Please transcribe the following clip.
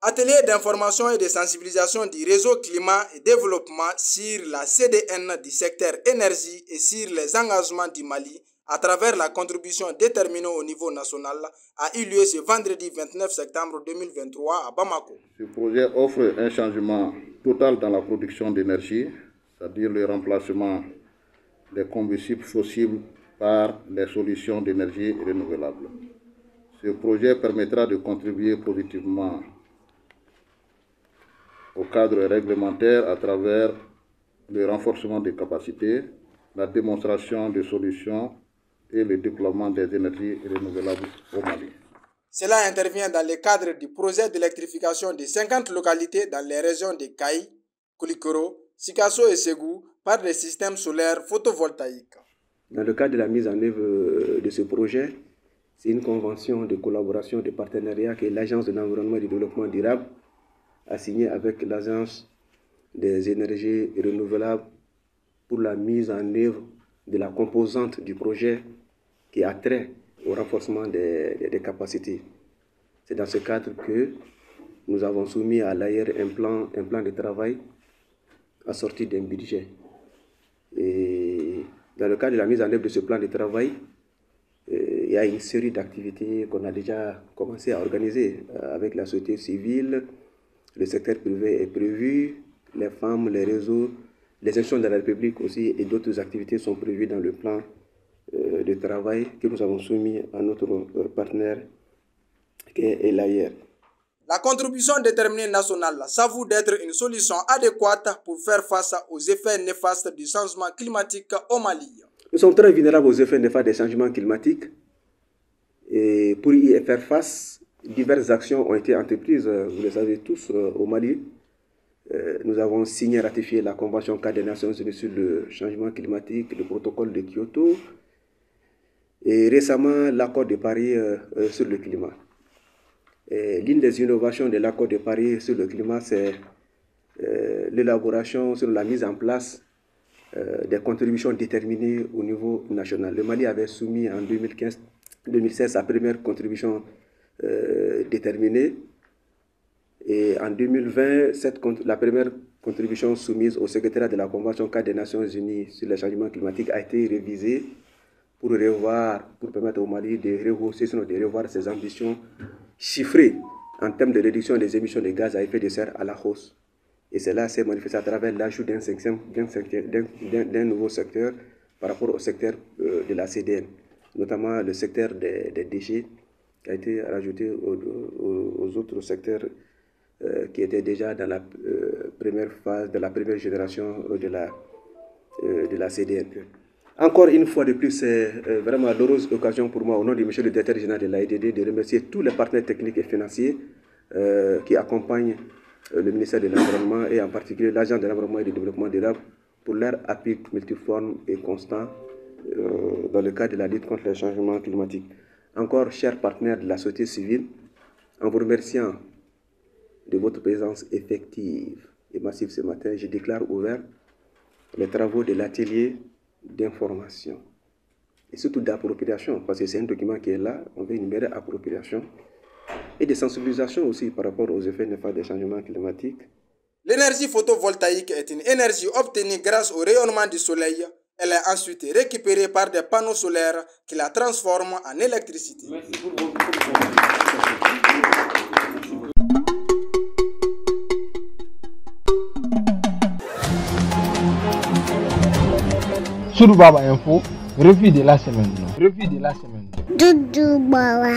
Atelier d'information et de sensibilisation du réseau climat et développement sur la CDN du secteur énergie et sur les engagements du Mali à travers la contribution déterminée au niveau national a eu lieu ce vendredi 29 septembre 2023 à Bamako. Ce projet offre un changement total dans la production d'énergie, c'est-à-dire le remplacement des combustibles fossiles par les solutions d'énergie renouvelable. Ce projet permettra de contribuer positivement au cadre réglementaire à travers le renforcement des capacités, la démonstration de solutions et le déploiement des énergies renouvelables au Mali. Cela intervient dans le cadre du projet d'électrification de 50 localités dans les régions de Kaï, Koulikoro, Sikasso et Ségou par des systèmes solaires photovoltaïques. Dans le cadre de la mise en œuvre de ce projet, c'est une convention de collaboration, de partenariat que l'Agence de l'environnement et du développement durable a signé avec l'Agence des énergies renouvelables pour la mise en œuvre de la composante du projet qui a trait au renforcement des capacités. C'est dans ce cadre que nous avons soumis à l'AIR un plan de travail assorti d'un budget. Et dans le cadre de la mise en œuvre de ce plan de travail, il y a une série d'activités qu'on a déjà commencé à organiser avec la société civile, le secteur privé est prévu, les femmes, les réseaux, les institutions de la République aussi et d'autres activités sont prévues dans le plan de travail que nous avons soumis à notre partenaire qui est l'AIR. La contribution déterminée nationale s'avoue d'être une solution adéquate pour faire face aux effets néfastes du changement climatique au Mali. Nous sommes très vulnérables aux effets néfastes des changements climatiques et pour y faire face, diverses actions ont été entreprises, vous le savez tous, au Mali. Nous avons signé et ratifié la Convention cadre des Nations Unies sur le changement climatique, le protocole de Kyoto et récemment l'accord de Paris sur le climat. L'une des innovations de l'accord de Paris sur le climat, c'est l'élaboration sur la mise en place des contributions déterminées au niveau national. Le Mali avait soumis en 2016 sa première contribution déterminée et en 2020, la première contribution soumise au secrétariat de la Convention cadre des Nations Unies sur le changement climatique a été révisée pour permettre au Mali de revoir ses ambitions chiffrées en termes de réduction des émissions de gaz à effet de serre à la hausse. Et cela s'est manifesté à travers l'ajout d'un nouveau secteur par rapport au secteur de la CDN, notamment le secteur des déchets qui a été rajouté aux autres secteurs qui étaient déjà dans la première phase, de la première génération de la CDN. Encore une fois de plus, c'est vraiment l'heureuse occasion pour moi, au nom du monsieur le directeur général de l'AIDD, de remercier tous les partenaires techniques et financiers qui accompagnent le ministère de l'Environnement et en particulier l'Agence de l'Environnement et du Développement durable pour leur appui multiforme et constant dans le cadre de la lutte contre les changements climatiques. Encore, chers partenaires de la société civile, en vous remerciant de votre présence effective et massive ce matin, je déclare ouvert les travaux de l'atelier d'information et surtout d'appropriation, parce que c'est un document qui est là, on veut énumérer appropriation et de sensibilisation aussi par rapport aux effets néfastes des changements climatiques. L'énergie photovoltaïque est une énergie obtenue grâce au rayonnement du soleil. Elle est ensuite récupérée par des panneaux solaires qui la transforment en électricité. Merci pour Soudou Baba Info, revue de la semaine. Doudou Baba.